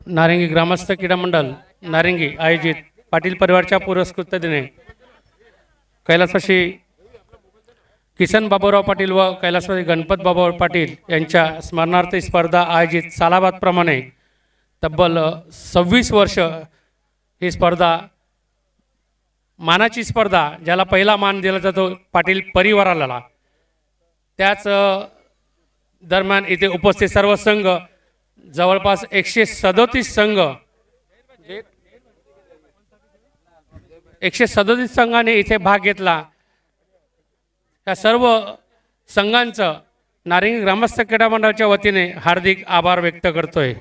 नारिंगी ग्रामस्थ क्रीडा मंडळ नारिंगी आयोजित पाटील परिवारच्या पुरस्कृततेने कैलासवासी किसन बाबूराव पाटील व कैलासवासी गणपत बाबूराव पाटील यांच्या स्मरणार्थ स्पर्धा आयोजित सालाबादप्रमाणे तब्बल 26 वर्ष ही स्पर्धा मानाची स्पर्धा ज्याला पहिला मान दिला जातो पाटील परिवाराला त्याच दरम्यान इथे उपस्थित सर्व संघ जवळपास 137 संघ 137 संघाने इथे भाग घेतला। या सर्व संघांचं नारिंगी ग्रामस्थ क्रीडा मंडळाच्या वतीने हार्दिक आभार व्यक्त करतोय।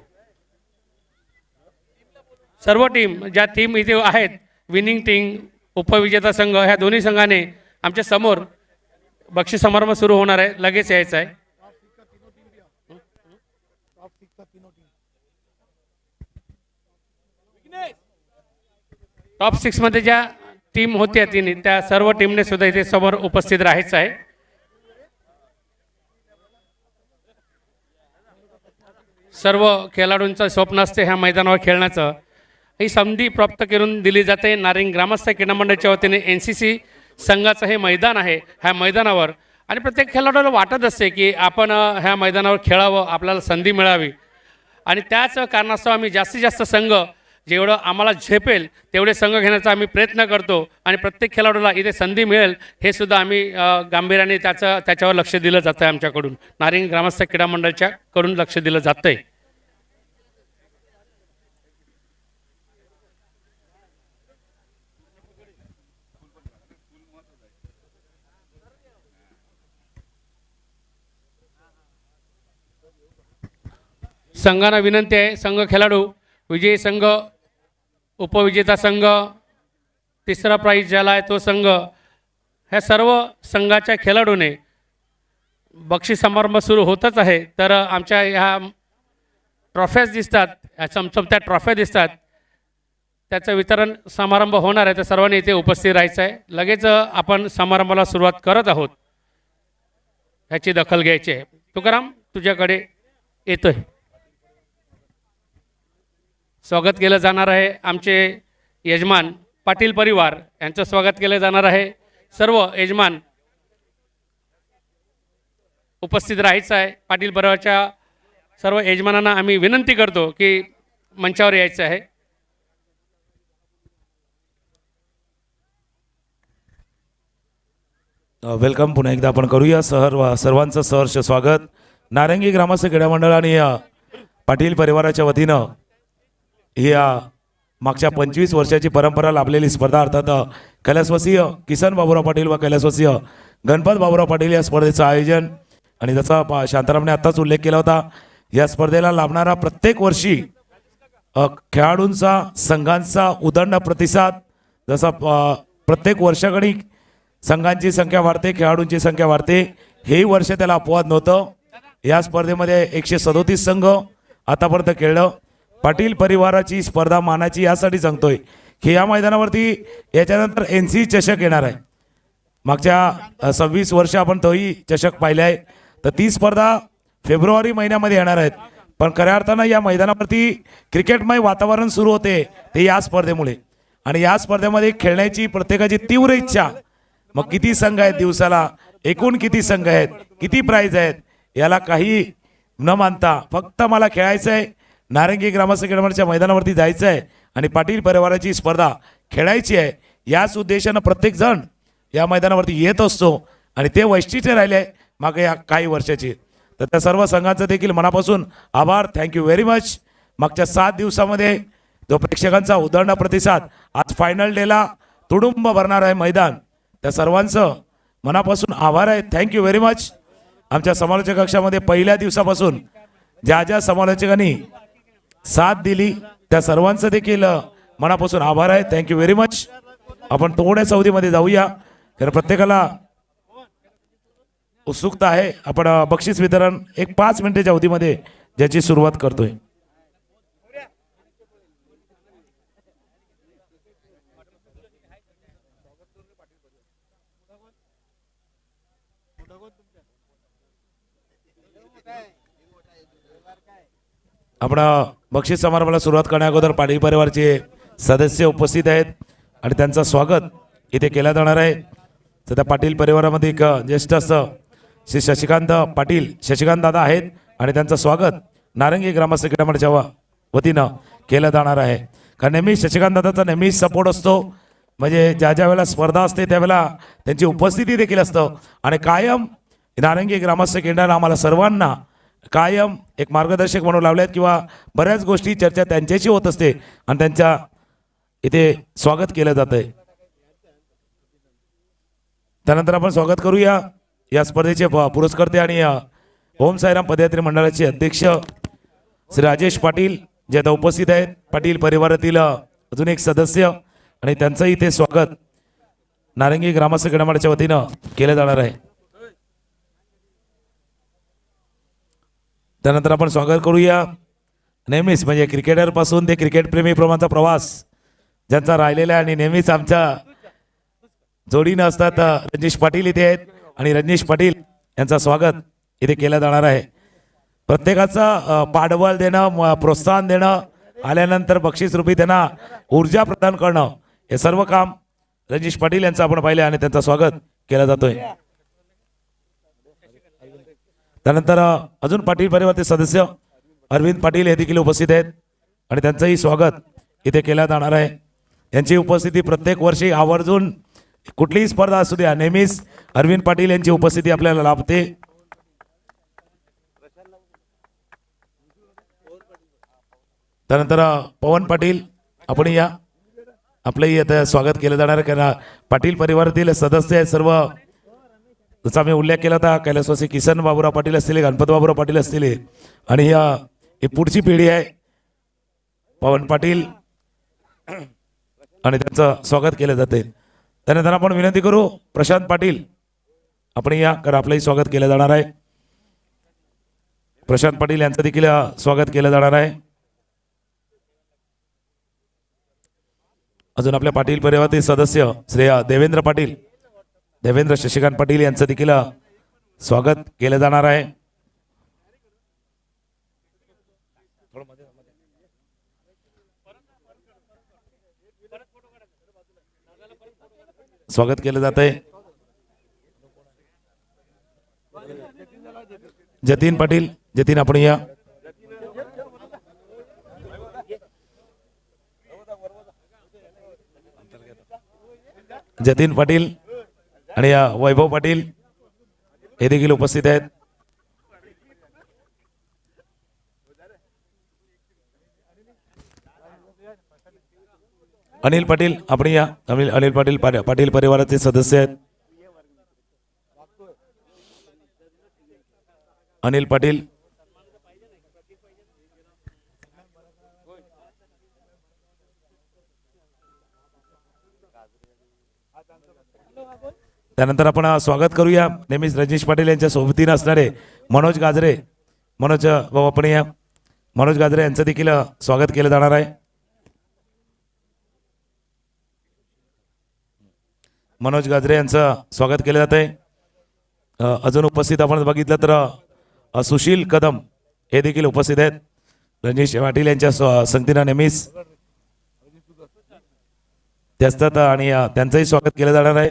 सर्व टीम ज्या टीम इथे आहेत विनिंग टीम उपविजेता संघ ह्या दोन्ही संघाने आमच्या समोर बक्षीस समारंभ सुरू होणार आहे, लगेच यायचं आहे। टॉप 6 मध्ये ज्या टीम होत्या तिने त्या सर्व टीमने सुद्धा इथे समोर उपस्थित राहायचं आहे। सर्व खेळाडूंचं स्वप्न असते ह्या मैदानावर खेळण्याचं, ही संधी प्राप्त करून दिली जाते। नारिंगी ग्रामस्थ क्रीडा मंडळाच्या वतीने NCC संघाचं हे मैदान आहे, ह्या मैदानावर आणि प्रत्येक खेळाडूला वाटत असते की आपण ह्या मैदानावर खेळावं, आपल्याला संधी मिळावी आणि त्याच कारणास्तव आम्ही जास्तीत जास्त संघ जेवढं आम्हाला झेपेल तेवढे संघ घेण्याचा आम्ही प्रयत्न करतो आणि प्रत्येक खेळाडूला इथे संधी मिळेल हे सुद्धा आम्ही गांभीर्याने त्याच्यावर लक्ष दिलं जातं आहे। आमच्याकडून नारिंगी ग्रामस्थ क्रीडा मंडळाच्या कडून लक्ष दिलं जातं आहे। संघांना विनंती आहे, संघ खेळाडू विजयी संघ उपविजेता संघ तिसरा प्राइज ज्याला आहे तो संघ ह्या सर्व संघाच्या खेळाडूने बक्षीस समारंभ सुरू होतच आहे। तर आमच्या ह्या ट्रॉफ्याज दिसतात, चमचमत्या ट्रॉफ्या दिसतात, त्याचं वितरण समारंभ होणार आहे, तर सर्वांनी इथे उपस्थित राहायचं आहे। लगेच आपण समारंभाला सुरुवात करत आहोत, ह्याची दखल घ्यायची आहे। तुकाराम तुझ्याकडे येतोय। स्वागत केलं जाणार आहे आमचे यजमान पाटील परिवार यांचं स्वागत केलं जाणार आहे। सर्व यजमान उपस्थित राहायचं आहे। पाटील परिवाराच्या सर्व यजमानांना आम्ही विनंती करतो की मंचावर यायचं आहे। वेलकम पुन्हा एकदा आपण करूया सर्वांचं सहर्ष स्वागत। नारिंगी ग्रामस्थ क्रीडा मंडळ आणि पाटील परिवाराच्या वतीनं ही मागच्या 25 वर्षाची परंपरा लाभलेली स्पर्धा अर्थात कैलासवासीय किसन बाबूराव पाटील व कैलासवासीय गणपत बाबूराव पाटील या स्पर्धेचं आयोजन आणि जसा शांतारामने आत्ताच उल्लेख केला होता, या स्पर्धेला लाभणारा प्रत्येक वर्षी खेळाडूंचा संघांचा उदंड प्रतिसाद जसा प्रत्येक वर्षाकडे संघांची संख्या वाढते, खेळाडूंची संख्या वाढते, हेही वर्ष त्याला अपवाद नव्हतं। या स्पर्धेमध्ये 137 संघ आतापर्यंत खेळलं। पाटील परिवाराची स्पर्धा मानाची यासाठी सांगतोय की या मैदानावरती याच्यानंतर NCC चषक येणार आहे। मागच्या 26 वर्ष आपण तोही चषक पाहिले आहे, तर ती स्पर्धा फेब्रुवारी महिन्यामध्ये येणार आहेत। पण खऱ्या अर्थानं या मैदानावरती क्रिकेटमय वातावरण सुरू होते ते या स्पर्धेमुळे, आणि या स्पर्धेमध्ये खेळण्याची प्रत्येकाची तीव्र इच्छा। मग किती संघ आहेत दिवसाला, एकूण किती संघ आहेत, किती प्राइज आहेत, याला काही न मानता फक्त मला खेळायचं आहे, नारिंगी ग्रामस्थ क्रीडा मंडळाच्या मैदानावरती जायचं आहे आणि पाटील परिवाराची स्पर्धा खेळायची आहे, याच उद्देशानं प्रत्येक जण या मैदानावरती येत असतो आणि ते वैशिष्ट्य राहिले आहे मागे या काही वर्षाची। तर त्या सर्व संघांचं देखील मनापासून आभार, थँक्यू व्हेरी मच। मागच्या 7 दिवसामध्ये जो प्रेक्षकांचा उदंड प्रतिसाद, आज फायनल डेला तुडुंब भरणार आहे मैदान, त्या सर्वांचं मनापासून आभार आहे, थँक्यू व्हेरी मच। आमच्या समालोचक कक्षामध्ये पहिल्या दिवसापासून ज्या ज्या समालोचकांनी साथ दिली त्या सर्वांचं देखील मनापासून आभार आहे, थँक्यू व्हेरी मच। आपण थोड्या अवधीमध्ये जाऊया, कारण प्रत्येकाला उत्सुकता आहे। आपण बक्षीस वितरण एक 5 मिनिटाच्या अवधीमध्ये ज्याची सुरुवात करतोय। आपण बक्षीस समारंभाला सुरुवात करण्या अगोदर पाटील परिवारचे सदस्य उपस्थित आहेत आणि त्यांचं स्वागत इथे केलं जाणार आहे. सध्या पाटील परिवारामध्ये एक ज्येष्ठ असं श्री शशिकांत दादा आहेत आणि त्यांचं स्वागत नारंगी ग्रामस्थ क्रीडा मंडळाच्या वतीनं केलं जाणार आहे. कारण नेहमी शशिकांत दादाचा नेहमीच सपोर्ट असतो, म्हणजे ज्या ज्या वेळेला स्पर्धा असते त्यावेळेला त्यांची उपस्थिती देखील असतं आणि कायम नारंगी ग्रामस्थ क्रीडानं आम्हाला सर्वांना कायम एक मार्गदर्शक म्हणून लावले आहेत किंवा बऱ्याच गोष्टी चर्चा त्यांच्याशी होत असते आणि त्यांच्या इथे स्वागत केलं जात आहे. त्यानंतर आपण स्वागत करूया या स्पर्धेचे पुरस्कर्ते आणि ओम साईराम पदयात्री मंडळाचे अध्यक्ष श्री राजेश पाटील जे आता उपस्थित आहेत, पाटील परिवारातील अजून एक सदस्य, आणि त्यांचंही इथे स्वागत नारंगी ग्रामस्थ क्रीडा मंडळाच्या वतीनं केलं जाणार आहे. त्यानंतर आपण स्वागत करूया नेहमीच म्हणजे क्रिकेटर पासून ते क्रिकेट प्रेमी प्रमाणचा प्रवास ज्यांचा राहिलेला आहे आणि नेहमीच आमच्या जोडीनं असतात रजनीश पाटील इथे आहेत आणि रजनीश पाटील यांचं स्वागत इथे केलं जाणार आहे. प्रत्येकाचं पाठबळ देणं, प्रोत्साहन देणं, आल्यानंतर बक्षीस रूपी त्यांना ऊर्जा प्रदान करणं, हे सर्व काम रजनीश पाटील यांचं आपण पाहिलं आणि त्यांचं स्वागत केलं जातोय. त्यानंतर अजून पाटील परिवाराचे सदस्य अरविंद पाटील हे देखील उपस्थित आहेत आणि त्यांचंही स्वागत इथे केलं जाणार आहे. यांची उपस्थिती प्रत्येक वर्षी आवर्जून कुठलीही स्पर्धा असू द्या नेहमीच अरविंद पाटील यांची उपस्थिती आपल्याला लाभते. त्यानंतर पवन पाटील आपण या आपलंही आता स्वागत केलं जाणार आहे. कारण पाटील परिवारातील सदस्य आहेत सर्व, जसा आम्ही उल्लेख केला होता कैलासवासी किसन बाबूराव पाटील असतील, गणपत बाबूराव पाटील असतील आणि ही पुढची पिढी आहे पवन पाटील आणि त्यांचं स्वागत केलं जाते. त्यानंतर आपण विनंती करू प्रशांत पाटील आपण या, कारण आपलंही स्वागत केलं जाणार आहे. प्रशांत पाटील यांचं देखील स्वागत केलं जाणार आहे. अजून आपल्या पाटील परिवारातील सदस्य श्री देवेंद्र शशिकांत पाटील यांचं देखील स्वागत केलं जाणार आहे. स्वागत केलं जात आहे. जतीन पाटील, जतीन आपण या. जतीन पाटील आणि वैभव पाटील हे देखील उपस्थित आहेत. अनिल पाटील आपण या. अनिल पाटील पाटील परिवाराचे सदस्य आहेत. अनिल पाटील त्यानंतर आपण स्वागत करूया नेहमीच रजनीश पाटील यांच्या सोबतीनं असणारे मनोज गाजरे. मनोज भाऊ आपण या. मनोज गाजरे यांचं देखील स्वागत केलं जाणार आहे. मनोज गाजरे यांचं स्वागत केलं जात आहे. अजून उपस्थित आपण बघितलं तर सुशील कदम हे देखील उपस्थित आहेत. रजनीश पाटील यांच्या संगतीनं नेहमीच ते असतात आणि त्यांचंही स्वागत केलं जाणार आहे.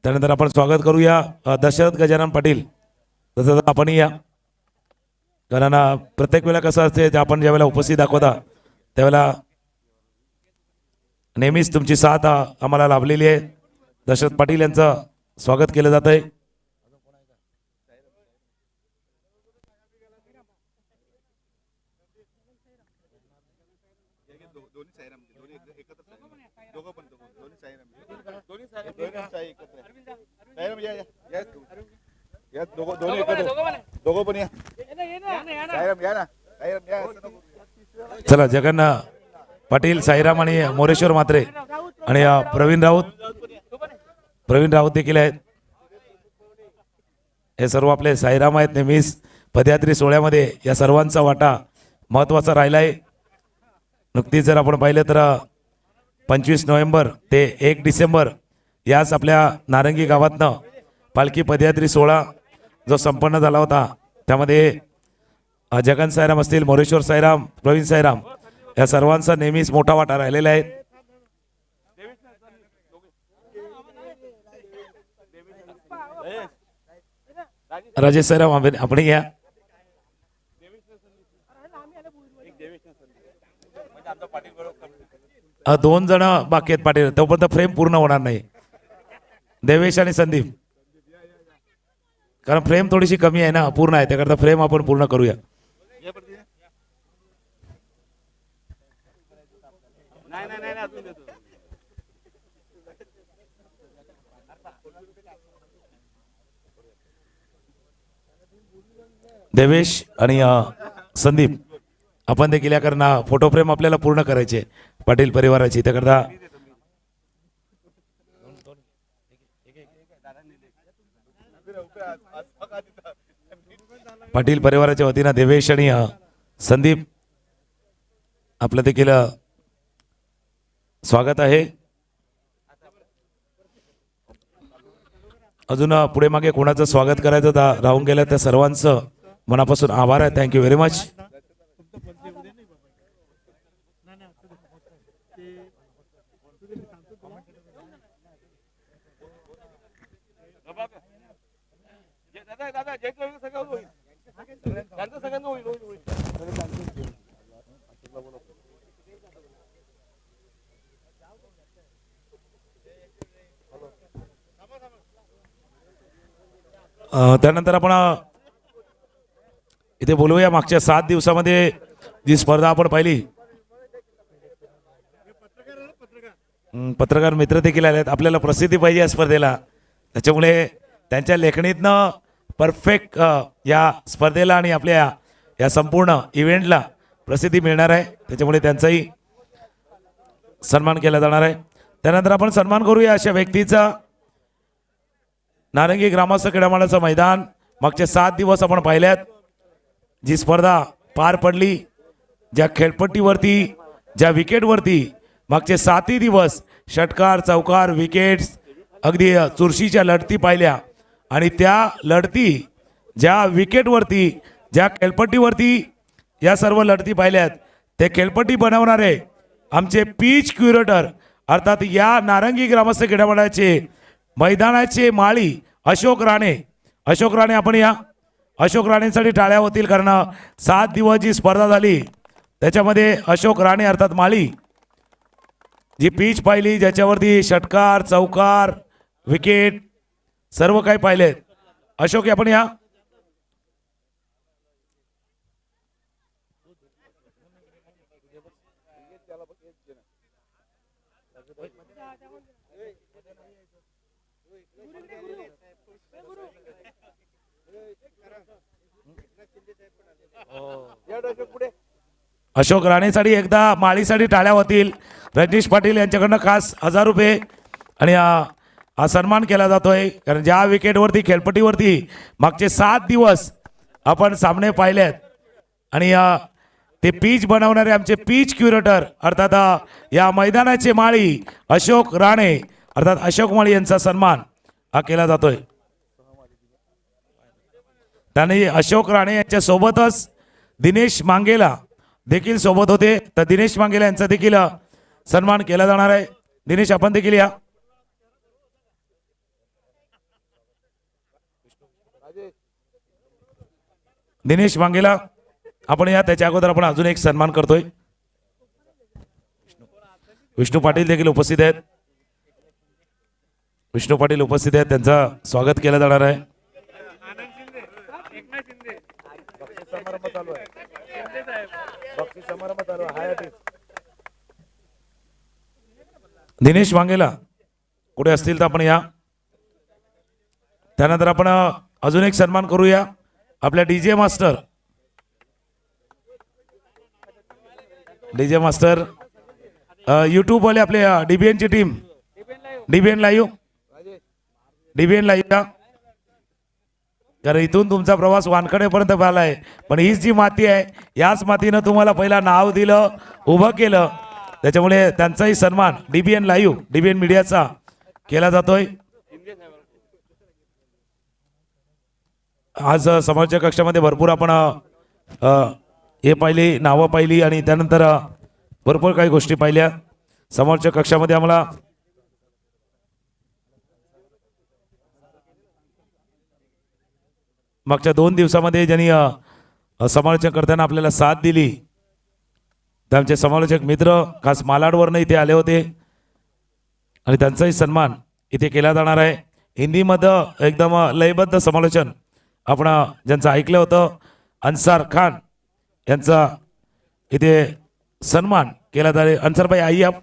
त्यानंतर आपण स्वागत करूया दशरथ गजानन पाटील. तसं आपण या, कारण प्रत्येक वेळेला कसं असते आपण ज्यावेळेला उपस्थित दाखवता त्यावेळेला नेहमीच तुमची साथ आम्हाला लाभलेली आहे. दशरथ पाटील यांचं स्वागत केलं जात आहे. चला जगन पाटील, साईराम आणि मोरेश्वर म्हात्रे आणि प्रवीण राऊत देखील आहेत. हे सर्व आपले साईराम आहेत. नेहमीच पदयात्री सोहळ्यामध्ये या सर्वांचा वाटा महत्त्वाचा राहिला आहे. नुकतीच जर आपण पाहिलं तर 25 नोव्हेंबर ते 1 डिसेंबर याच आपल्या नारंगी गावातनं पालखी पदयात्री सोहळा जो संपन्न झाला होता त्यामध्ये जगन साईराम असतील, मोरेश्वर साईराम, प्रवीण साईराम या सर्वांचा नेहमीच मोठा वाटा राहिलेला आहे. राजेश साईराम आपण या. दोन जण बाकी आहेत पाटील, तोपर्यंत फ्रेम पूर्ण होणार नाही. देवेश आणि संदीप, कारण फ्रेम थोडीशी कमी आहे ना, पूर्ण आहे त्याकरता फ्रेम आपण पूर्ण करूया. देवेश आणि संदीप आपण देखील या कारण फोटो फ्रेम आपल्याला पूर्ण करायचे पाटील परिवाराची, त्याकरता पाटील परिवाराच्या वतीनं देवेश आणि संदीप आपलं देखील स्वागत आहे. अजून पुढे मागे कोणाचं स्वागत करायचं राहून गेलं त्या सर्वांचं मनापासून आभार आहे. Thank you very much. त्यानंतर आपण इथे बोलूया मागच्या 7 दिवसामध्ये जी स्पर्धा आपण पाहिली. पत्रकार मित्र देखील आलेत. आपल्याला प्रसिद्धी पाहिजे या स्पर्धेला, त्याच्यामुळे त्यांच्या लेखणीतनं परफेक्ट या स्पर्धेला आणि आपल्या या संपूर्ण इव्हेंटला प्रसिद्धी मिळणार आहे, त्याच्यामुळे त्यांचाही सन्मान केला जाणार आहे. त्यानंतर आपण सन्मान करूया अशा व्यक्तीचा. नारंगी ग्रामस्थ क्रीडा मंडळाचं मैदान मागचे 7 दिवस आपण पाहिल्यात. जी स्पर्धा पार पडली, ज्या खेळपट्टीवरती, ज्या विकेटवरती मागचे 7ही दिवस षटकार, चौकार, विकेट्स, अगदी चुरशीच्या लढती पाहिल्या. आणि त्या लढती ज्या विकेटवरती, ज्या खेळपट्टीवरती या सर्व लढती पाहिल्यात, ते खेळपट्टी बनवणारे आमचे पिच क्युरेटर अर्थात या नारंगी ग्रामस्थ क्रीडा मंडळाचे मैदानाचे माळी अशोक राणे. अशोक राणे आपण या. अशोक राणेंसाठी टाळ्या होतील, कारण 7 दिवस जी स्पर्धा झाली त्याच्यामध्ये अशोक राणे अर्थात माळी जी पिच पाहिली, ज्याच्यावरती षटकार, चौकार, विकेट सर्व काही पाहिलेत. अशोक आपण या. अशोक राणेसाठी एकदा माळीसाठी टाळ्या होतील. रजनीश पाटील यांच्याकडनं खास 1000 रुपये आणि हा सन्मान केला जातोय, कारण ज्या विकेटवरती, खेळपट्टीवरती मागचे 7 दिवस आपण सामने पाहिलेत आणि ते पिच बनवणारे आमचे पिच क्युरेटर अर्थात या मैदानाचे माळी अशोक राणे अर्थात अशोक माळी यांचा सन्मान हा केला जातोय. त्याने अशोक राणे यांच्या सोबतच दिनेश मांगेला देखील सोबत होते, तर दिनेश मांगेला यांचा देखील सन्मान केला जाणार आहे. दिनेश आपण देखील या. दिनेश मांगेला आपण या. त्याच्या अगोदर आपण अजून एक सन्मान करतोय. विष्णू पाटील देखील उपस्थित आहेत. विष्णू पाटील उपस्थित आहेत, त्यांचं स्वागत केलं जाणार आहे. दिनेश मांगेला कुठे असतील तर आपण या. त्यानंतर आपण अजून एक सन्मान करूया आपल्या DJ master. DJ master YouTube वाले आपले डीबीएन ची टीम, डीबीएन लाईव्ह का, कारण इथून तुमचा प्रवास वानखडेपर्यंत झालाय, पण हीच जी माती आहे याच मातीनं तुम्हाला पहिला नाव दिलं, उभं केलं, त्याच्यामुळे त्यांचाही सन्मान डीबीएन लाईव्ह, डीबीएन मीडियाचा केला जातोय. आज समोरच्या कक्षामध्ये भरपूर आपण हे पाहिली, नावं पाहिली आणि त्यानंतर भरपूर काही गोष्टी पाहिल्या. समोरच्या कक्षामध्ये आम्हाला मागच्या 2 दिवसामध्ये ज्यांनी समालोचन करताना आपल्याला साथ दिली, तर आमचे समालोचक मित्र खास मालाडवरनं इथे आले होते आणि त्यांचाही सन्मान इथे केला जाणार आहे. हिंदीमध्ये एकदम लयबद्ध समालोचन आपण ज्यांचं ऐकलं होतं, अन्सार खान यांचा इथे सन्मान केला जाईल. अन्सार भाई आई आप,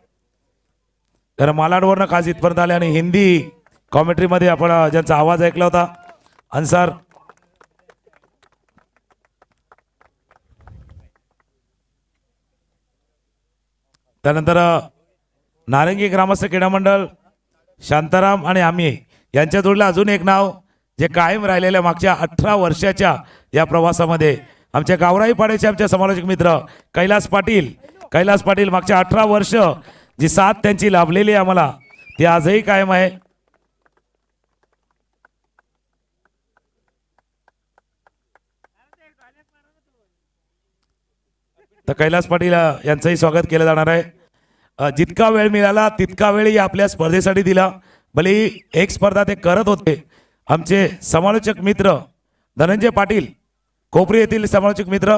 तर मालाडवरनं खास इथपर्यंत आले आणि हिंदी कॉमेंट्रीमध्ये आपण ज्यांचा आवाज ऐकला होता, अन्सार. त्यानंतर नारंगी ग्रामस्थ क्रीडा मंडळ शांताराम आणि आम्ही यांच्या जोडलं अजून एक नाव जे कायम राहिलेल्या मागच्या 18 वर्षाच्या या प्रवासामध्ये आमच्या गावराई पाड्याचे आमचे समालोचक मित्र कैलास पाटील मागच्या 18 वर्ष जी साथ त्यांची लाभलेली आहे आम्हाला, ती आजही कायम आहे. तर कैलास पाटील यांचंही स्वागत केलं जाणार आहे. जितका वेळ मिळाला तितका वेळही आपल्या स्पर्धेसाठी दिला. भले एक स्पर्धा ते करत होते आमचे समालोचक मित्र धनंजय पाटील कोपरी येथील समालोचक मित्र,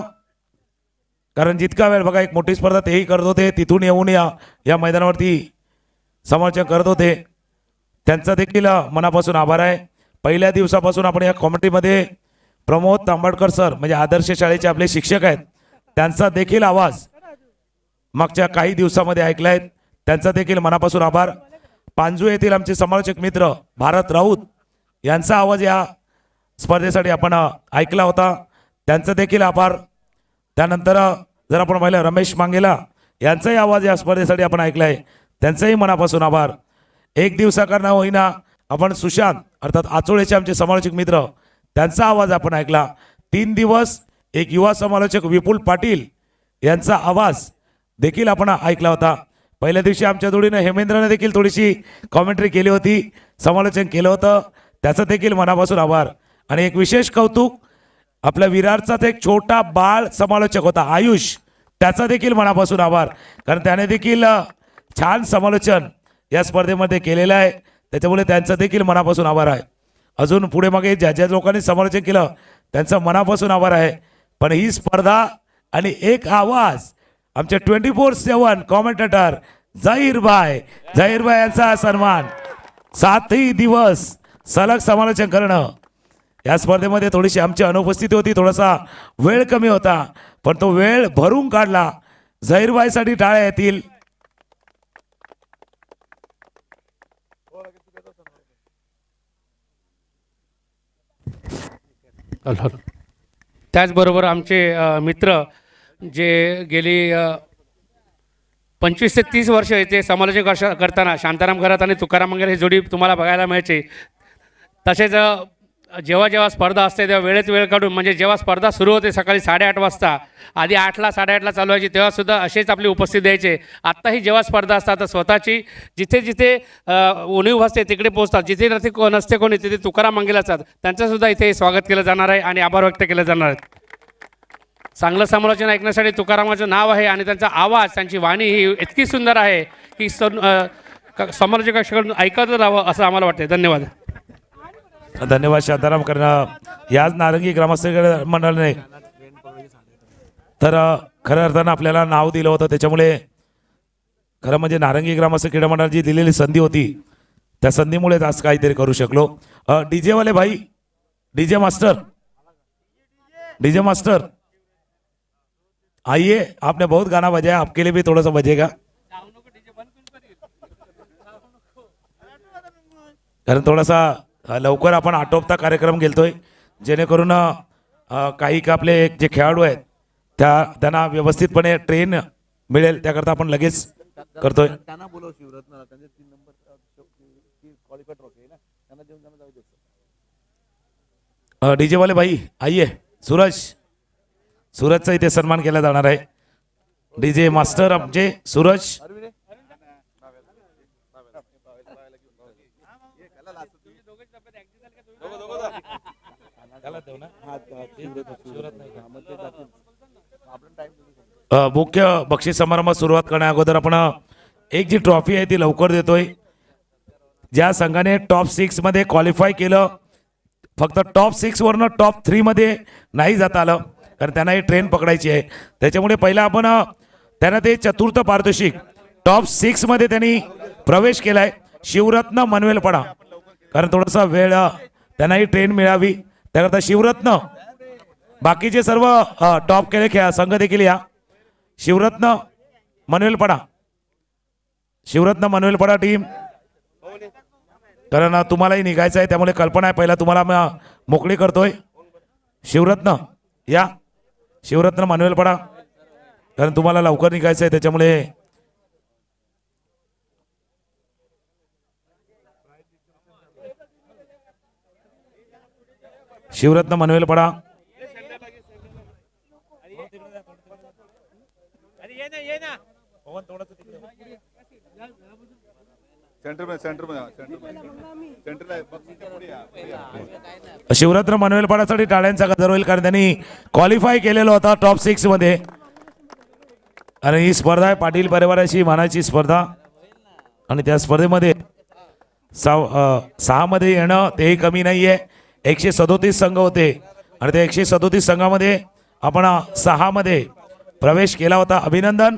कारण जितका वेळ बघा एक मोठी स्पर्धा तेही करत होते, तिथून येऊन या मैदानावरती समालोचन करत होते. त्यांचा देखील मनापासून आभार आहे. पहिल्या दिवसापासून आपण या कॉमेंट्रीमध्ये प्रमोद तांबडकर सर म्हणजे आदर्श शाळेचे आपले शिक्षक आहेत, त्यांचा देखील आवाज मागच्या काही दिवसामध्ये ऐकलाय, त्यांचा देखील मनापासून आभार. पांजू येथील आमचे समालोचक मित्र भारत राऊत यांचा आवाज या स्पर्धेसाठी आपण ऐकला होता, त्यांचा देखील आभार. त्यानंतर जर आपण पाहिलं रमेश मांगेला यांचाही आवाज या स्पर्धेसाठी आपण ऐकलाय, त्यांचाही मनापासून आभार. एक दिवसाकरता होईना आपण सुशांत अर्थात आचोळेचे आमचे समालोचक मित्र त्यांचा आवाज आपण ऐकला. 3 दिवस एक युवा समालोचक विपुल पाटील यांचा आवाज देखील आपण ऐकला होता. पहिल्या दिवशी आमच्या जोडीनं हेमेंद्रने देखील थोडीशी कॉमेंट्री केली होती, समालोचन केलं होतं, त्याचं देखील मनापासून आभार. आणि एक विशेष कौतुक आपल्या विरारचाच एक छोटा बाळ समालोचक होता आयुष, त्याचा देखील मनापासून आभार, कारण त्याने देखील छान समालोचन या स्पर्धेमध्ये केलेलं आहे, त्याच्यामुळे त्यांचं देखील मनापासून आभार आहे. अजून पुढे मागे ज्या ज्या लोकांनी समालोचन केलं त्यांचं मनापासून आभार आहे. पण ही स्पर्धा आणि एक आवाज आमचे 24/7 कॉमेंटेटर जाहीरभाई यांचा सन्मान, 7ही दिवस सलग समालोचन करणं. या स्पर्धेमध्ये थोडीशी आमची अनुपस्थिती होती, थोडासा वेळ कमी होता, पण तो वेळ भरून काढला. जाहीरभाईसाठी टाळ्या येतील. त्याचबरोबर आमचे मित्र जे गेली 25 ते 30 वर्ष इथे समालोचन करताना शांताराम खरात आणि तुकाराम मंगेर ही जोडी तुम्हाला बघायला मिळायची. तसेच जेव्हा जेव्हा स्पर्धा असते तेव्हा वेळेत वेळ काढून, म्हणजे जेव्हा स्पर्धा सुरू होते सकाळी 8:30 वाजता, आधी 8:30ला चालू व्हायची, तेव्हासुद्धा असेच आपली उपस्थित द्यायचे. आत्ताही जेव्हा स्पर्धा असतात तर स्वतःची जिथे जिथे उणीव असते तिकडे पोहोचतात, जिथे नसते कोणी तिथे तुकाराम मंगेर असतात, त्यांचंसुद्धा इथे स्वागत केलं जाणार आहे आणि आभार व्यक्त केले जाणार आहेत. चांगलं समालोचन ऐकण्यासाठी तुकारामाचं नाव आहे आणि त्यांचा आवाज, त्यांची वाणी ही इतकी सुंदर आहे की समालोचकांकडून ऐकत राहावं असं आम्हाला वाटतं. धन्यवाद. धन्यवाद शांताराम. कारण याच नारंगी ग्रामस्थ मंडळाने तर खऱ्या अर्थानं आपल्याला नाव दिलं होतं, त्याच्यामुळे खरं म्हणजे नारंगी ग्रामस्थ क्रीडा मंडळाची दिलेली संधी होती, त्या संधीमुळेच आज काहीतरी करू शकलो. डीजे वाले भाई, डीजे मास्टर आइए, आपने बहुत गाना बजाया, आपके लिए भी थोड़ा सा बजेगा. कारण थोडासा लवकर आपण आटोपता कार्यक्रम घेतोय, जेणेकरून काही आपले जे खेळाडू आहेत त्यांना व्यवस्थितपणे ट्रेन मिळेल, त्याकरता आपण लगेच करतोय. डीजे वाले भाई आइए. सूरजचा इथे सन्मान केला जाणार आहे. डीजे मास्टर आमचे सूरज. मुख्य बक्षीस समारंभ सुरुवात करण्या अगोदर आपण एक जी ट्रॉफी आहे ती लवकर देतोय. ज्या संघाने टॉप 6 मध्ये क्वालिफाय केलं, फक्त टॉप 6 वरनं टॉप 3 मध्ये नाही जाता आलं कारण त्यांना ही ट्रेन पकडायची आहे. त्याच्यामुळे पहिला आपण त्यांना ते चतुर्थ पारितोषिक टॉप 6 मध्ये त्यांनी प्रवेश केलाय शिवरत्न मनवेलपडा, कारण थोडासा वेळ त्यांनाही ट्रेन मिळावी त्याकरता शिवरत्न. बाकीचे सर्व टॉप केले संघ देखील या शिवरत्न मनवेलपडा, शिवरत्न मनवेलपडा टीम, कारण तुम्हालाही निघायचं आहे त्यामुळे कल्पना आहे पहिला तुम्हाला मोकळी करतोय. शिवरत्न या, शिवरत्न मनवेलपडा, कारण तुम्हाला लवकर निघायचं आहे त्याच्यामुळे शिवरत्न मनवेलपडा. शिवरत्न मनवेलपडासाठी टाळ्यांचा गजर होईल कारण त्यांनी क्वालिफाय केलेला होता टॉप 6 मध्ये. आणि ही स्पर्धा आहे पाटील परिवाराची मानाची स्पर्धा आणि त्या स्पर्धेमध्ये 6 मध्ये येणं तेही कमी नाहीये. 137 संघ होते आणि त्या 137 संघामध्ये आपण 6 मध्ये प्रवेश केला होता. अभिनंदन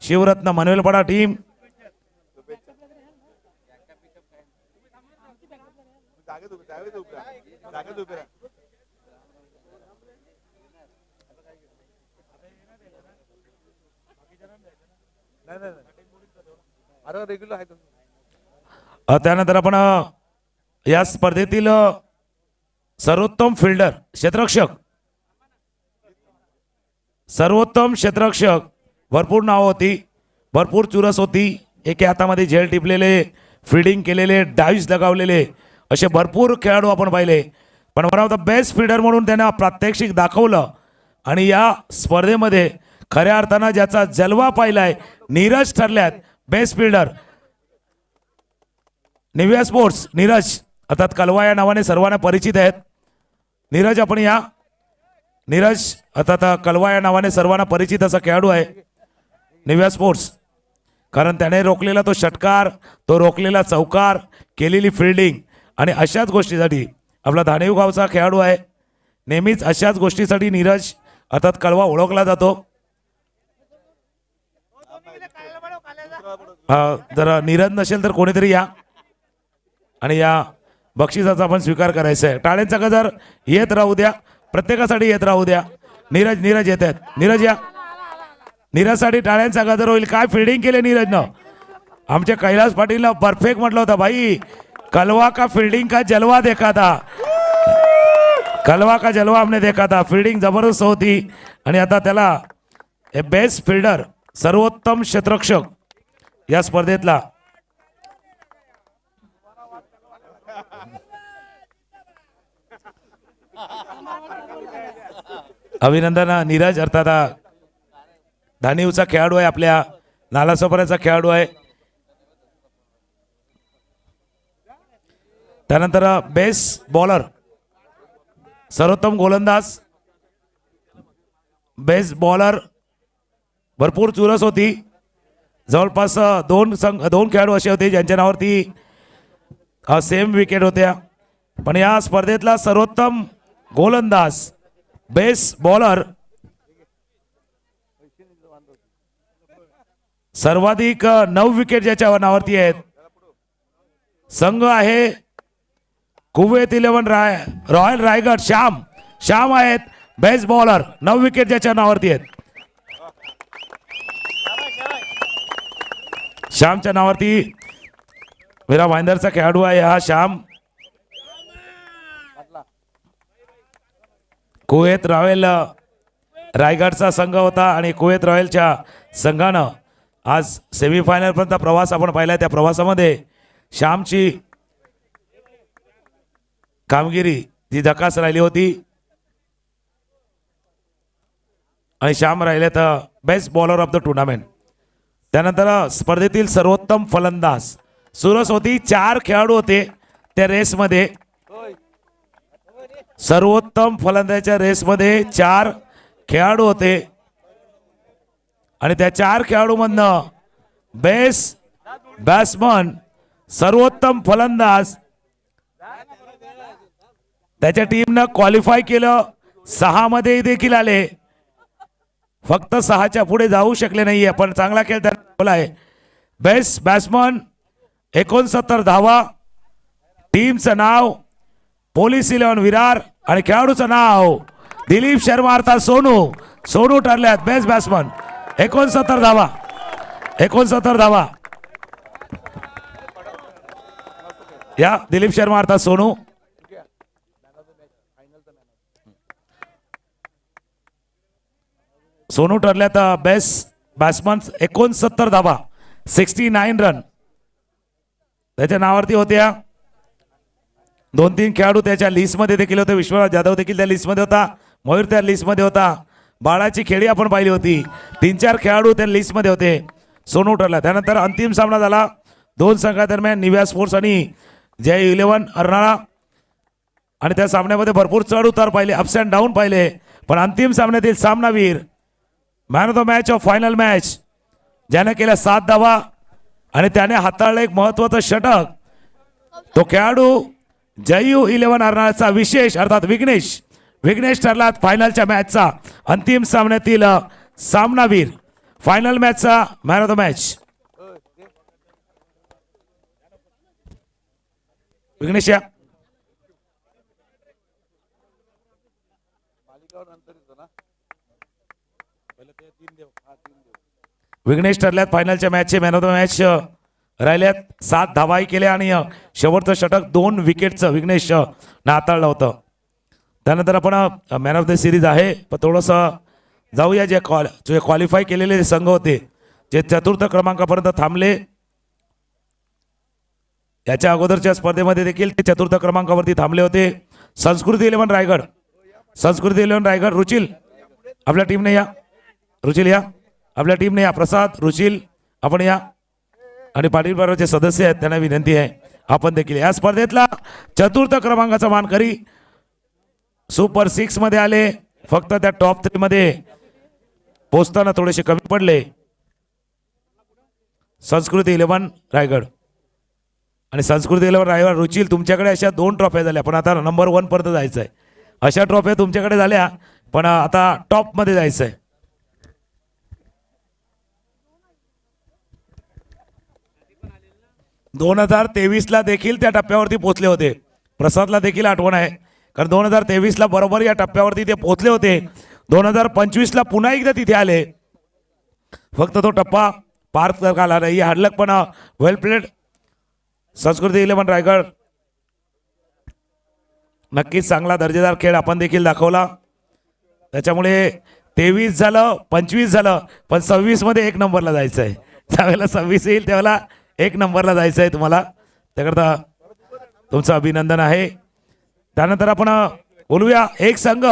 शिवरत्न मनवेलपडा टीम. त्यानंतर आपण या स्पर्धेतील सर्वोत्तम फिल्डर क्षेत्ररक्षक, सर्वोत्तम क्षेत्ररक्षक, भरपूर नाव होती, भरपूर चुरस होती, एके हातामध्ये झेल टिपलेले, फिल्डिंग केलेले, डाईव्स लगावलेले असे भरपूर खेळाडू आपण पाहिले. पण one of the best fielder म्हणून त्यांना प्रात्यक्षिक दाखवलं आणि या स्पर्धेमध्ये खऱ्या अर्थानं ज्याचा जलवा पाहिलाय नीरज ठरल्यात best fielder. Nivia sports Neeraj अर्थात कलवा या नावाने सर्वांना परिचित आहेत. नीरज आपण या, नीरज अर्थात कलवा या नावाने सर्वांना परिचित असा खेळाडू आहे निव्या स्पोर्ट्स, कारण त्याने रोखलेला तो षटकार, तो रोखलेला चौकार, केलेली फिल्डिंग आणि अशाच गोष्टीसाठी आपला धानेव गावचा खेळाडू आहे. नेहमीच अशाच गोष्टीसाठी नीरज अर्थात कलवा ओळखला जातो. जर नीरज नसेल तर कोणीतरी या आणि या बक्षिसाचा आपण स्वीकार करायचा आहे. टाळ्यांचा गजर येत राहू द्या, प्रत्येकासाठी येत राहू द्या. नीरज नीरज येत आहेत, नीरज या, नीरजसाठी टाळ्यांचा गजर होईल. काय फिल्डिंग केले नीरजनं, आमच्या कैलास पाटीलनं परफेक्ट म्हटलं होतं, भाई कलवा का फील्डिंग का जलवा देखा था, कलवा का जलवा हमने देखा था. फील्डिंग जबरदस्त होती आणि आता त्याला बेस्ट फिल्डर, सर्वोत्तम क्षेत्ररक्षक या स्पर्धेतला अभिनंदन. नीरज अर्थात धानिवचा खेळाडू आहे, आपल्या नालासोपाऱ्याचा खेळाडू आहे. त्यानंतर बेस्ट बॉलर, सर्वोत्तम गोलंदाज, बेस्ट बॉलर, भरपूर चुरस होती. जवळपास दोन खेळाडू असे होते ज्यांच्या नावावरती सेम विकेट होत्या. पण या स्पर्धेतला सर्वोत्तम गोलंदाज, बेस्ट बॉलर, सर्वाधिक 9 विकेट ज्याच्या नावावरती आहेत, संघ आहे कुवेत 11 रॉयल रायगड. श्याम आहेत बेस्ट बॉलर, 9 विकेट ज्याच्या नावावरती आहेत. श्यामच्या नावावरती मीरा भाईंदरचा खेळाडू आहे हा श्याम. कुवेत रॉयल रायगडचा संघ होता आणि कुवेत रॉयलच्या संघानं आज सेमीफायनल पर्यंत प्रवास आपण पाहिला. त्या प्रवासामध्ये श्यामची कामगिरी ती झकास राहिली होती आणि श्याम राहिले तर best bowler of the tournament. त्यानंतर स्पर्धेतील सर्वोत्तम फलंदाज सुरस होती. 4 खेळाडू होते त्या रेसमध्ये. सर्वोत्तम फलंदाजाच्या रेसमध्ये 4 खेळाडू होते आणि त्या 4 खेळाडूमधनं बेस्ट बॅट्समन, सर्वोत्तम फलंदाज त्याच्या टीमनं क्वालिफाय केलं. 6 मध्ये देखील आले, फक्त 6च्या पुढे जाऊ शकले नाहीये, पण चांगला खेळ त्यांना आहे. बेस्ट बॅट्समन 69 धावा. टीमचं नाव पोलीस 11 विरार आणि खेळाडूचं नाव दिलीप शर्मा अर्थात सोनू. सोनू ठरल्यात बेस्ट बॅट्समन. 69 धावा, 69 धावा. या दिलीप शर्मा अर्थात सोनू. सोनू ठरल्यात बेस्ट बॅट्समन. 69 धावा, 69 रन त्याच्या नावावरती होत्या. 2-3 खेळाडू त्याच्या लिस्टमध्ये देखील होते. विश्वनाथ जाधव देखील त्या लिस्टमध्ये होता. मयूर त्या लिस्टमध्ये होता. बाळाची खेळी आपण पाहिली होती. 3-4 खेळाडू त्या लिस्टमध्ये होते. सोनू ठरला. त्यानंतर अंतिम सामना झाला 2 संघादरम्यान, निव्या स्पोर्ट्स आणि जय 11 अर्नाळा. आणि त्या सामन्यामध्ये भरपूर चढ उतार पाहिले, अप्स अँड डाऊन पाहिले, पण अंतिम सामन्यातील सामनावीर, man of the match of final match, ज्याने केल्या 7 धावा आणि त्याने हाताळलं एक महत्वाचं षटक, तो खेळाडू जयू 11 अर्नाळाचा विशेष अर्थात विघ्नेश. विघ्नेश ठरला फायनलच्या मॅचचा अंतिम सामन्यातील सामनावीर, final मॅचचा man of the match. Vighnesh या. Vighnesh ठरल्यात फायनलच्या मॅचचे man of the match. राहिल्यात 7 धावाही केल्या आणि शेवटचं षटक 2 विकेटचं विघ्नेश हाताळलं होतं. त्यानंतर आपण मॅन ऑफ द सिरीज आहे, पण थोडंसं जाऊया जे क्वालिफाय केलेले संघ होते, जे 4th क्रमांकापर्यंत थांबले. याच्या अगोदरच्या स्पर्धेमध्ये देखील ते 4th क्रमांकावरती थांबले होते. संस्कृती 11 रायगड. संस्कृती 11 रायगड. रुचिल आपल्या टीमने या. रुचिल या आपल्या टीमने या. प्रसाद, रुचिल आपण या. आणि पाटील परिवाराचे सदस्य आहेत, त्यांना विनंती आहे आपण देखील या. स्पर्धेतला 4th क्रमांकाचा मानकरी सुपर 6 मध्ये आले, फक्त त्या टॉप 3 मध्ये पोहोचताना थोडेसे कमी पडले. संस्कृती 11 रायगड आणि संस्कृती 11 रायगड. रुचिल तुमच्याकडे अशा 2 ट्रॉफ्या झाल्या, पण आता नंबर 1 पर्यंत जायचं आहे. अशा ट्रॉफ्या तुमच्याकडे झाल्या, पण आता टॉप मध्ये जायचं आहे. दोन 2023 देखील त्या टप्प्यावरती पोहोचले होते. प्रसादला देखील आठवण आहे, कारण 2023 बरोबर या टप्प्यावरती ते पोहोचले होते. 2025 पुन्हा एकदा तिथे आले, फक्त तो टप्पा पार करता नाही. हार्डलक पण वेल प्लेड संस्कृती 11 रायगड. नक्कीच चांगला दर्जेदार खेळ आपण देखील दाखवला. त्याच्यामुळे 23 झालं, 25 झालं, पण 26 मध्ये 1 नंबरला जायचं आहे. ज्यावेळेला 26 येईल त्यावेळेला 1 नंबरला जायचं आहे तुम्हाला. त्याकरता तुमचं अभिनंदन आहे. त्यानंतर आपण बोलूया एक संघ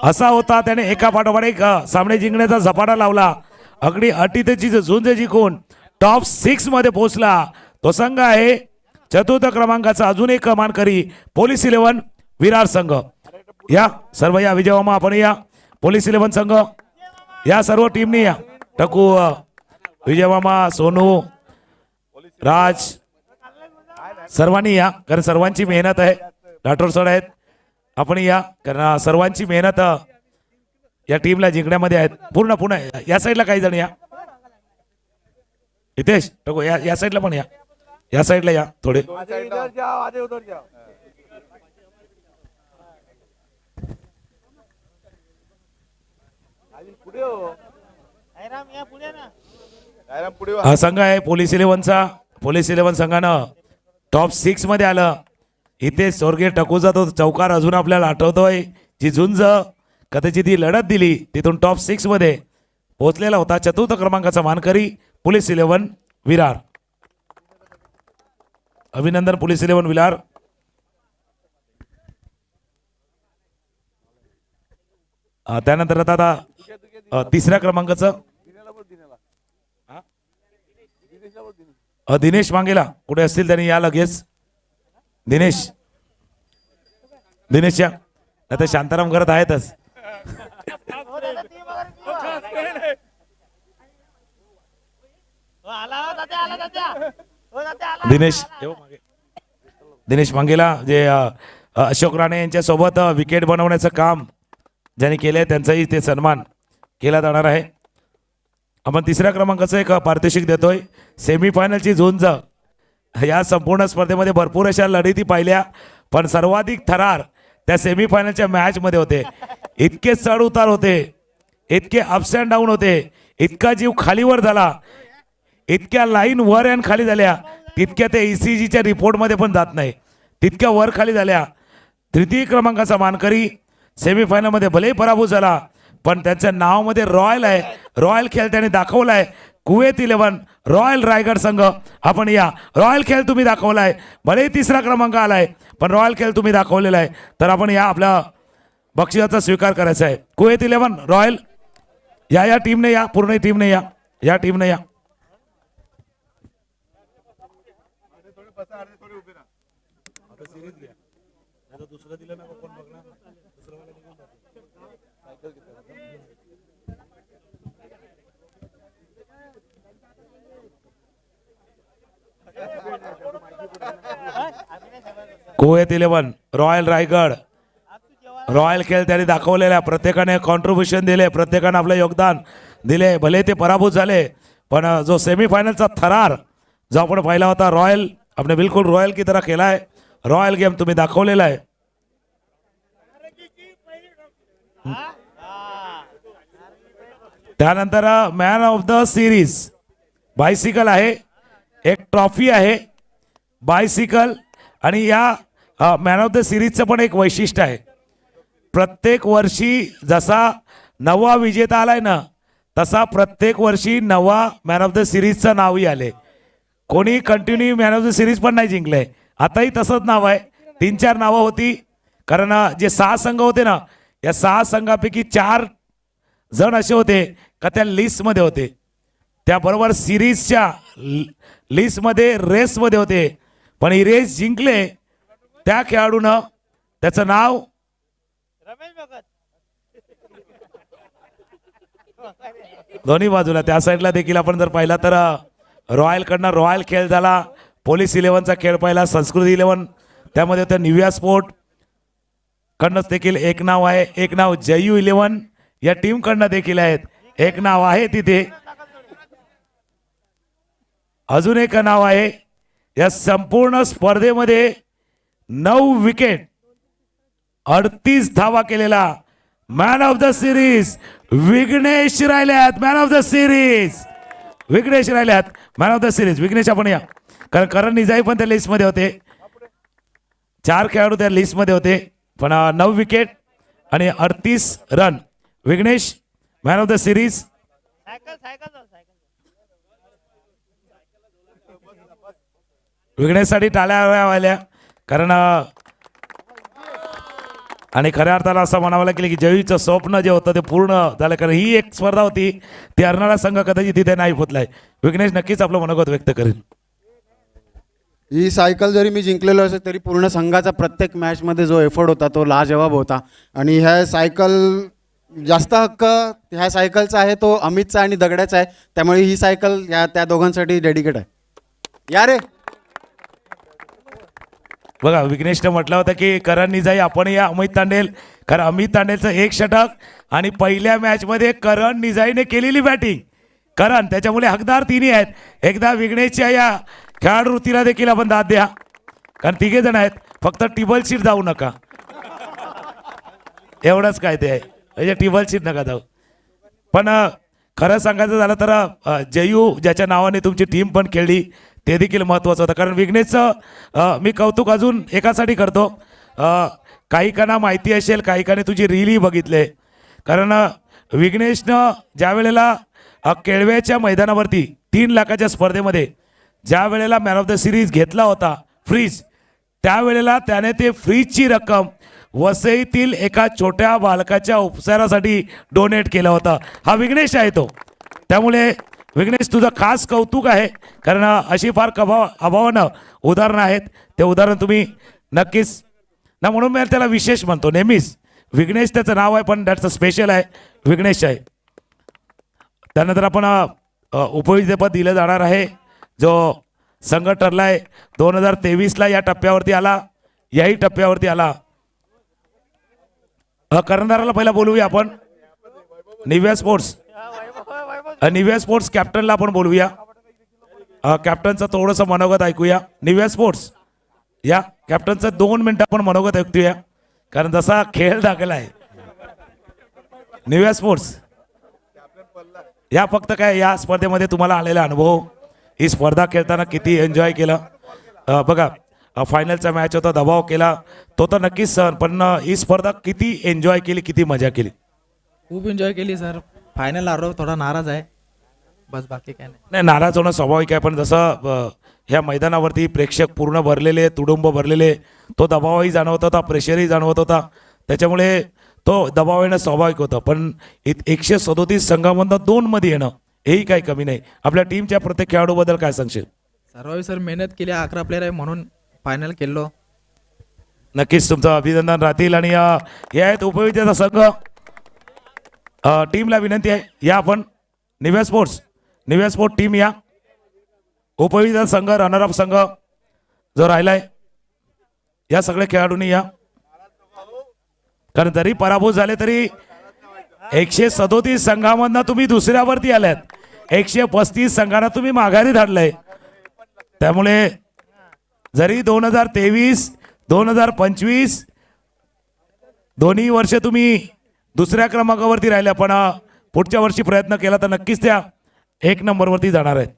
असा होता, त्याने एका पाठोपाठ एक सामने जिंकण्याचा झपाटा लावला. अगदी अटीतची झुंज जिंकून टॉप 6 मध्ये पोहोचला. तो संघ आहे 4th क्रमांकाचा अजून एक मानकरी पोलीस 11 विरार संघ. या सर्व या विजयमा आपण या. पोलीस 11 संघ या सर्व टीमनी या. टकू, विजयमामा, सोनू, राज सर्वांनी या, कारण सर्वांची मेहनत आहे. राठोड सर आहेत, आपण या, कारण सर्वांची मेहनत या टीमला जिंकण्यामध्ये आहेत. पूर्ण या साईडला काही जण या. हितेश टकू या साईडला पण या. या साईडला या थोडे. हा संघ आहे पोलीस 11चा. पोलीस 11 संघानं टॉप 6 मध्ये आलं. इथे स्वर्गीय टकूचा तो चौकार अजून आपल्याला आठवतोय. जी झुंज कदाचित ती लढत दिली, तिथून टॉप 6 मध्ये पोहोचलेला होता. 4th क्रमांकाचा मानकरी पोलीस 11 विरार. अभिनंदन पोलीस 11 विरार. त्यानंतर आता 3ऱ्या क्रमांकाचं दिनेश मांगेला. कुठे असतील त्यांनी या लगेच. दिनेश या. नाही तर शांताराम करत आहेतच. दिनेश मांगेला जे अशोक राणे यांच्यासोबत विकेट बनवण्याचं काम ज्यांनी केले त्यांचाही ते सन्मान केला जाणार आहे. आपण तिसऱ्या क्रमांकाचं एक पारितोषिक देतोय. सेमीफायनलची झुंज या संपूर्ण स्पर्धेमध्ये भरपूर अशा लढती पाहिल्या, पण सर्वाधिक थरार त्या सेमीफायनलच्या मॅचमध्ये होते. इतके चढ उतार होते, इतके अप्स अँड डाऊन होते, इतका जीव खालीवर झाला, इतक्या लाईन वर आणि खाली झाल्या, तितक्या ते ECGच्या रिपोर्टमध्ये पण जात नाही, तितक्या वर खाली झाल्या. तृतीय क्रमांकाचा मानकरी सेमीफायनलमध्ये भलेही पराभूत झाला, पण त्याच्या नावामध्ये रॉयल आहे. रॉयल खेळ त्याने दाखवलाय. कुवेत 11 रॉयल रायगड संघ, आपण या रॉयल खेळ तुम्ही दाखवलाय. भलेही तिसरा क्रमांक आलाय, पण रॉयल खेळ तुम्ही दाखवलेला आहे. तर आपण या आपल्या बक्षिसाचा स्वीकार करायचा आहे. कुवेत 11 रॉयल या टीमने या, पूर्ण टीमने या टीमने या. कुवेत 11 रॉयल रायगड रॉयल खेळ त्यांनी दाखवलेला. प्रत्येकाने कॉन्ट्रीब्युशन दिले, प्रत्येकाने आपलं योगदान दिले. भले ते पराभूत झाले, पण जो सेमीफायनलचा थरार जो आपण पाहिला होता, रॉयल आपने बिलकुल रॉयल की तरह खेळा आहे. रॉयल गेम तुम्ही दाखवलेला आहे. त्यानंतर man of the series bicycle आहे, एक ट्रॉफी आहे बायसिकल. आणि या मॅन ऑफ द सिरीजचं पण एक वैशिष्ट्य आहे. प्रत्येक वर्षी जसा नवा विजेता आलाय ना, तसा प्रत्येक वर्षी नवा मॅन ऑफ द सिरीजचं नावही आले. कोणी continue man of the series पण नाही जिंकले. आताही तसंच नाव आहे. 3-4 नावं होती, कारण जे 6 संघ होते ना, या 6 संघापैकी 4 जण असे होते का त्या लिस्टमध्ये होते, त्याबरोबर सिरीजच्या लिस्टमध्ये रेसमध्ये होते. पण ही रेस जिंकले त्या खेळाडूनं, त्याचं नाव दोन्ही बाजूला त्या साईडला देखील आपण जर पाहिला तर रॉयलकडनं रॉयल खेळ झाला, पोलीस 11चा खेळ पाहिला, संस्कृती 11 त्यामध्ये होतं, निव्या स्पोर्ट कडनंच देखील एक नाव आहे. एक नाव जयू 11 या टीम कडनं देखील आहेत, एक नाव आहे तिथे. अजून एक नाव आहे. या संपूर्ण स्पर्धेमध्ये 9 विकेट 38 धावा केलेला man of the series Vighnesh राहिल्यात. Man of the series Vighnesh राहिल्यात. Man of the series Vighnesh आपण या, कारण करण निजाई पण त्या लिस्टमध्ये होते. 4 खेळाडू त्या लिस्टमध्ये होते, पण 9 विकेट आणि 38 run. Vighnesh man of the series. विघ्नेशसाठी टाळ्या वाल्या, कारण आणि खऱ्या अर्थाला असं म्हणावं लागेल की जयूचं स्वप्न जे होतं ते पूर्ण झालं, कारण ही एक स्पर्धा होती, ती हरणारा संघ कदाचित तिथे नाही पोचलाय. विघ्नेश नक्कीच आपलं मनोगत व्यक्त करेल. ही सायकल जरी मी जिंकलेलो असेल तरी पूर्ण संघाचा प्रत्येक मॅचमध्ये जो एफर्ट होता तो लाजवाब होता. आणि ह्या सायकल जास्त हक्क ह्या सायकलचा आहे तो अमितचा आणि दगड्याचा आहे, त्यामुळे ही सायकल त्या दोघांसाठी डेडिकेट आहे. या रे बघा, विघ्नेशने म्हटलं होतं की करण निजाई आपण या अमित तांडेल, कारण अमित तांडेलचं 1 षटक आणि पहिल्या मॅचमध्ये करण निजाईने केलेली बॅटिंग, करण त्याच्यामुळे हकदार तिन्ही आहेत. एकदा विघ्नेशच्या या खेळाडू वृत्तीला देखील आपण दाद द्या, कारण 3 जण आहेत, फक्त टेबल शीट जाऊ नका, एवढंच काय ते आहे, म्हणजे टेबल शीट नका जाऊ. पण खरं सांगायचं झालं तर जयू ज्याच्या नावाने तुमची टीम पण खेळली ते देखील महत्त्वाचं होतं. कारण विघ्नेशचं मी कौतुक अजून एकासाठी करतो, काही काना माहिती असेल, काही काने तुझी रीलही बघितले, कारण विघ्नेशनं ज्या वेळेला केळव्याच्या मैदानावरती 3 लाखाच्या स्पर्धेमध्ये ज्या वेळेला मॅन ऑफ द सिरीज घेतला होता फ्रीज, त्यावेळेला त्याने ते फ्रीजची रक्कम वसईतील एका छोट्या बालकाच्या उपचारासाठी डोनेट केला होता. हा विघ्नेश आहे तो. त्यामुळे विघ्नेश तुझं खास कौतुक आहे, कारण अशी फार अभावानं उदाहरणं आहेत, ते उदाहरण तुम्ही नक्कीच ना, म्हणून मी त्याला विशेष म्हणतो नेहमीच. विघ्नेश त्याचं नाव आहे, पण दॅट्स अ स्पेशल आहे, विघ्नेश आहे. त्यानंतर आपण उपविजेतेपद दिलं जाणार आहे. जो संघ ठरला आहे 2023ला या टप्प्यावरती आला, याही टप्प्यावरती आला. कर्णधाराला पहिला बोलूया आपण. निव्या स्पोर्ट्स कॅप्टनला आपण बोलूया. कॅप्टनचं थोडंसं मनोगत ऐकूया. निव्या स्पोर्ट्स या कॅप्टनचं 2 मिनिटं आपण मनोगत ऐकूया, कारण जसा खेळ दाखला आहे. निव्या स्पोर्ट्स या फक्त काय या स्पर्धेमध्ये तुम्हाला आलेला अनुभव, ही स्पर्धा खेळताना किती एन्जॉय केलं. बघा फायनलचा मॅच होता, दबाव केला तो तर नक्कीच सर, पण ही स्पर्धा किती एन्जॉय केली, किती मजा केली. खूप एन्जॉय केली सर. फायनल हारलो, थोडा नाराज आहे बस, बाकी काय नाही. नाही, नाराज होणं स्वाभाविक आहे, पण जसं ह्या मैदानावरती प्रेक्षक पूर्ण भरलेले, तुडुंब भरलेले, तो दबावही जाणवत होता, प्रेशरही जाणवत होता, त्याच्यामुळे तो दबाव येणं स्वाभाविक होतं. पण 137 संघामधनं 2 मध्ये येणं हेही काही कमी नाही. आपल्या टीमच्या प्रत्येक खेळाडूबद्दल काय सांगशील? सर्व सर मेहनत केली, 11 प्लेयर आहे म्हणून फायनल केलो. नक्कीच तुमचं अभिनंदन राहतील. आणि हे आहेत उपविजेता संघ. टीमला विनंती आहे, या आपण. निव्या स्पोर्ट्स टीम या. उपविजेता संघ, रनरअप संघ जो राहिलाय, या सगळ्या खेळाडूंनी या, कारण जरी पराभूत झाले तरी 137 संघामधनं तुम्ही दुसऱ्यावरती आल्यात. 135 संघांना तुम्ही माघारी धाडलंय. त्यामुळे जरी 2023 2025 दोन्ही वर्ष तुम्ही दुसऱ्या क्रमांकावरती राहिल्या, पण पुढच्या वर्षी प्रयत्न केला तर नक्कीच त्या 1 नंबरवरती जाणार आहेत.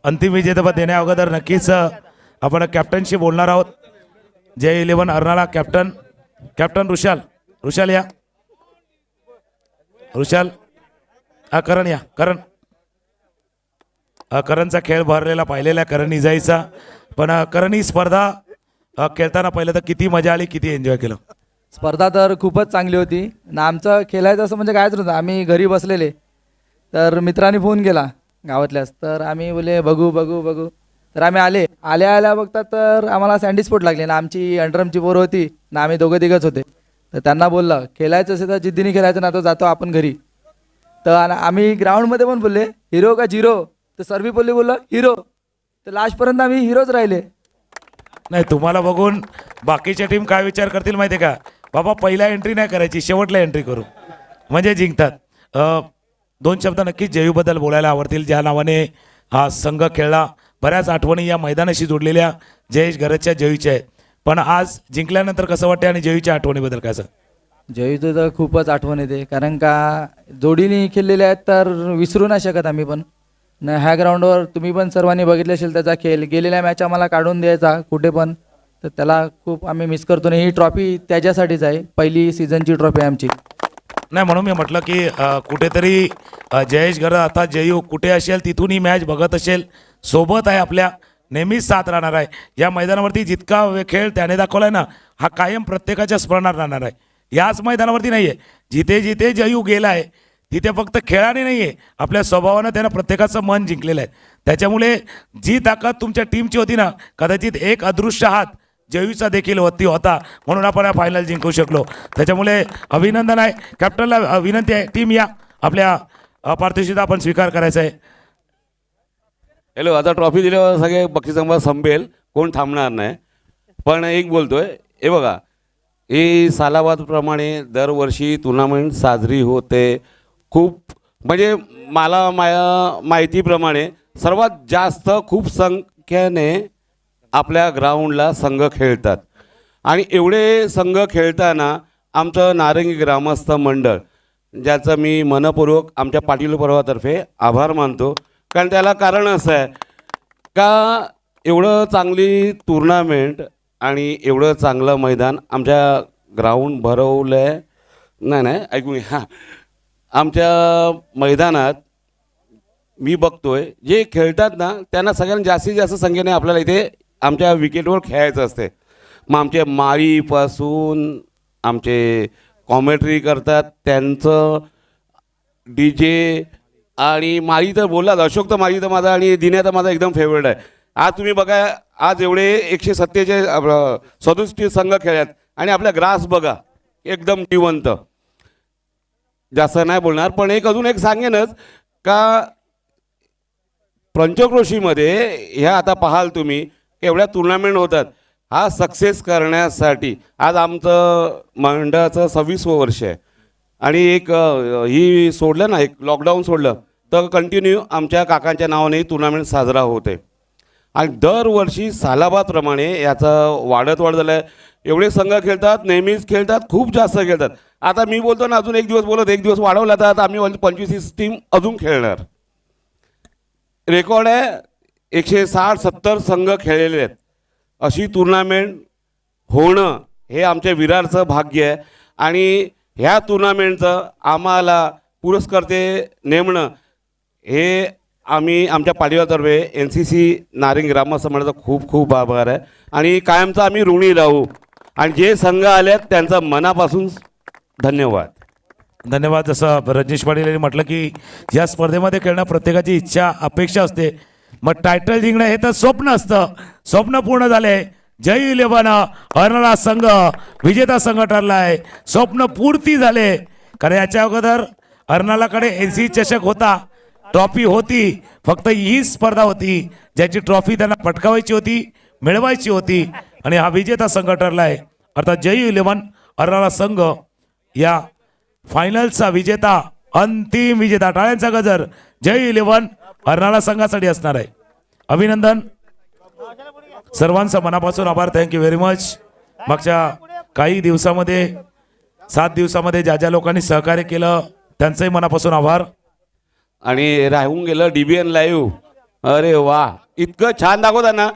अंतिम विजेतेपद देण्या अगोदर नक्कीच आपण कॅप्टनशी बोलणार आहोत. जय 11 अर्नाळा कॅप्टन ऋषाल या. ऋषाल करण या. करणचा खेळ भरलेला पाहिलेला करण इजाईचा, पण करण ही स्पर्धा खेळताना पहिलं तर किती मजा आली, किती एन्जॉय केलं? स्पर्धा तर खूपच चांगली होती ना. आमचं खेळायचं असं म्हणजे कायच नव्हतं. आम्ही घरी बसलेले, तर मित्रांनी फोन केला गावातल्याच, तर आम्ही बोले बघू. तर आम्ही आल्या बघतात तर आम्हाला सँडीस्पोर्ट लागले ना. आमची अंडरमची पोरं होती ना, आम्ही दोघं तिघंच होते. तर त्यांना बोललं खेळायचं असेल तर जिद्दीने खेळायचं ना, तो जातो आपण घरी. तर आम्ही ग्राउंडमध्ये पण बोलले हिरो का झिरो, तर सर्वी बोललं हिरो. तर लास्टपर्यंत आम्ही हिरोच राहिले. नाही, तुम्हाला बघून बाकीच्या टीम काय विचार करतील माहिती आहे का? बाबा पहिला एंट्री नाही करायची, शेवटला एंट्री करू म्हणजे जिंकतात. 2 शब्द नक्कीच जयूबद्दल बोलायला आवडतील, ज्या नावाने हा संघ खेळला. बऱ्याच आठवणी या मैदानाशी जोडलेल्या जयेश घरच्या जयूच्या आहेत. पण आज जिंकल्यानंतर कसं वाटते आणि जयूच्या आठवणीबद्दल काय सांग? जयूचं तर खूपच आठवण येते, कारण का जोडीने खेळलेले आहेत तर विसरू नाही शकत आम्ही पण. न ह्या ग्राउंडवर तुम्ही पण सर्वांनी बघितले असेल त्याचा खेळ. गेलेल्या मॅच आम्हाला काढून द्यायचा कुठे पण, तर त्याला खूप आम्ही मिस करतो. आणि ही ट्रॉफी त्याच्यासाठीच आहे, पहिली सीझनची ट्रॉफी आहे आमची. नाही, म्हणून मी म्हटलं की कुठेतरी जयेश घर आता जयू कुठे असेल तिथून ही मॅच बघत असेल, सोबत आहे, आपल्या नेहमीच साथ राहणार आहे. या मैदानावरती जितका खेळ त्याने दाखवलाय ना, हा कायम प्रत्येकाच्या स्मरणात राहणार आहे. याच मैदानावरती नाही आहे, जिथे जिथे जयू गेला आहे तिथे फक्त खेळाने नाही आहे, आपल्या स्वभावानं त्यानं प्रत्येकाचं मन जिंकलेलं आहे. त्याच्यामुळे जी ताकद तुमच्या टीमची होती ना, कदाचित एक अदृश्य हात जयूचा देखील होता, म्हणून आपण फायनल जिंकू शकलो. त्याच्यामुळे अभिनंदन आहे. कॅप्टनला विनंती आहे, टीम या, आपल्या पारितोषिकाचा आपण स्वीकार करायचा आहे. हॅलो, आता ट्रॉफी दिल्यावर सगळे बक्षीस संपेल, कोण थांबणार नाही. पण एक बोलतोय, हे बघा, हे सालाबादप्रमाणे दरवर्षी टुर्नामेंट साजरी होते. खूप म्हणजे मला माहितीप्रमाणे सर्वात जास्त खूप संख्येने आपल्या ग्राउंडला संघ खेळतात. आणि एवढे संघ खेळताना आमचं नारंगी ग्रामस्थ मंडळ, ज्याचं मी मनपूर्वक आमच्या पाटील पर्वातर्फे आभार मानतो. कारण त्याला कारण असं आहे का, एवढं चांगली टुर्नामेंट आणि एवढं चांगलं मैदान आमच्या ग्राउंड भरवलं आहे. नाही ऐकून हां, आमच्या मैदानात मी बघतोय जे खेळतात ना, त्यांना सगळ्यांना जास्तीत जास्त संख्येने आपल्याला इथे आमच्या विकेटवर खेळायचं असते. मग आमचे माळीपासून आमचे कॉमेंट्री करतात, त्यांचं DJ आणि माळी तर बोललात, अशोक तर माळी तर माझा आणि दिन्या तर माझा एकदम फेवरेट आहे. आज तुम्ही बघा, आज एवढे 147 संघ खेळल्यात आणि आपला ग्रास बघा एकदम जिवंत. जास्त नाही बोलणार, पण अजून एक सांगेनच का पंचक्रोशीमध्ये ह्या आता पाहाल तुम्ही एवढ्या टुर्नामेंट होतात. हा सक्सेस करण्यासाठी आज आमचं मंडळाचं 26वं वर्ष आहे आणि एक ही सोडलं ना, एक लॉकडाऊन सोडलं तर कंटिन्यू आमच्या काकांच्या नावाने टुर्नामेंट साजरा होते आणि दरवर्षी सालाबादप्रमाणे याचं वाढत झालं आहे. एवढे संघ खेळतात, नेहमीच खेळतात, खूप जास्त खेळतात. आता मी बोलतो ना, अजून एक दिवस बोलत, एक दिवस वाढवला तर आता आम्ही 25 टीम अजून खेळणार. रेकॉर्ड आहे 160-70 संघ खेळलेले आहेत. अशी टुर्नामेंट होणं हे आमच्या विरारचं भाग्य आहे आणि ह्या टुर्नामेंटचं आम्हाला पुरस्कर्ते नेमणं हे आम्ही आमच्या पालिवातर्फे NCC नारिंग ग्रामस्थ मंडळाचा खूप खूप आभार आहे आणि कायमचा आम्ही ऋणी राहू आणि जे संघ आलेत त्यांचं मनापासून धन्यवाद. धन्यवाद. जसं रजनीश पाटील यांनी म्हटलं की या स्पर्धेमध्ये खेळणं प्रत्येकाची इच्छा अपेक्षा असते. मग टायटल जिंकणं हे तर स्वप्न असतं. स्वप्न पूर्ण झाले. जय 11 अर्नाळा संघ विजेता संघ ठरला आहे. स्वप्न पूर्ती झाले. कारण याच्या अगोदर अर्नाळाकडे NCC चषक होता, ट्रॉफी होती, फक्त ही स्पर्धा होती ज्याची ट्रॉफी त्यांना पटकावायची होती, मिळवायची होती आणि हा विजेता संघ ठरला आहे. अर्थात जय 11 अर्नाळा संघ या फायनलचा विजेता, अंतिम विजेता. टाळ्यांचा गजर जय 11 अर्नाळा संघासाठी असणार आहे. अभिनंदन. सर्वांचा मनापासून आभार. Thank you very much. मागच्या काही दिवसामध्ये 7 दिवसामध्ये ज्या ज्या लोकांनी सहकार्य केलं त्यांचंही मनापासून आभार. आणि राहून गेलं DBN लाईव्ह. अरे वा, इतकं छान दाखवता ना.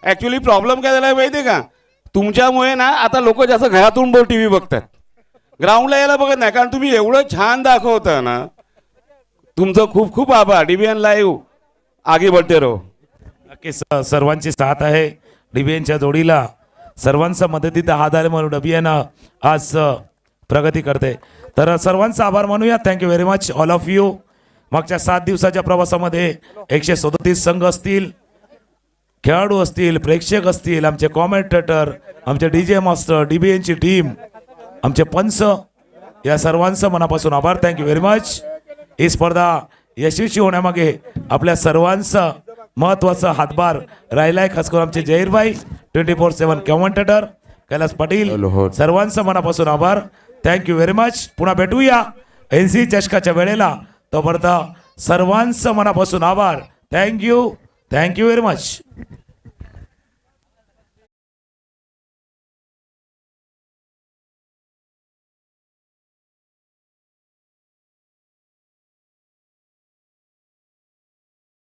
ॲक्च्युली प्रॉब्लेम काय झाला माहिती आहे का, तुमच्यामुळे ना आता लोक जास्त घरातून TV बघतात, ग्राउंडला यायला बघत नाही. कारण तुम्ही एवढं छान दाखवता ना. तुमचं खूप खूप आभार. DBN लाईव्ह आगे बढ़ते रहो. नक्कीच सर्वांची साथ आहे DBNच्या जोडीला. सर्वांचा मदतीत हात आले म्हणून DBN आज प्रगती करते. तर सर्वांचा आभार मानूया. Thank you very much all of you. मागच्या 7 दिवसाच्या प्रवासामध्ये 137 संघ असतील, खेळाडू असतील, प्रेक्षक असतील, आमचे कॉमेंटेटर, आमचे DJ मास्टर, DBNची टीम, आमचे पंच, या सर्वांचं मनापासून आभार. Thank you very much. ही स्पर्धा यशस्वी होण्यामागे आपल्या सर्वांचं महत्त्वाचा हातभार राहिलाय. खास करून आमचे जहीरभाई 24/7 कॉमेंटेटर, कैलास पाटील, सर्वांचं मनापासून आभार. Thank you very much. पुन्हा भेटूया NCC चषकाच्या वेळेला. तोपर्यंत सर्वांचं मनापासून आभार. Thank you very much.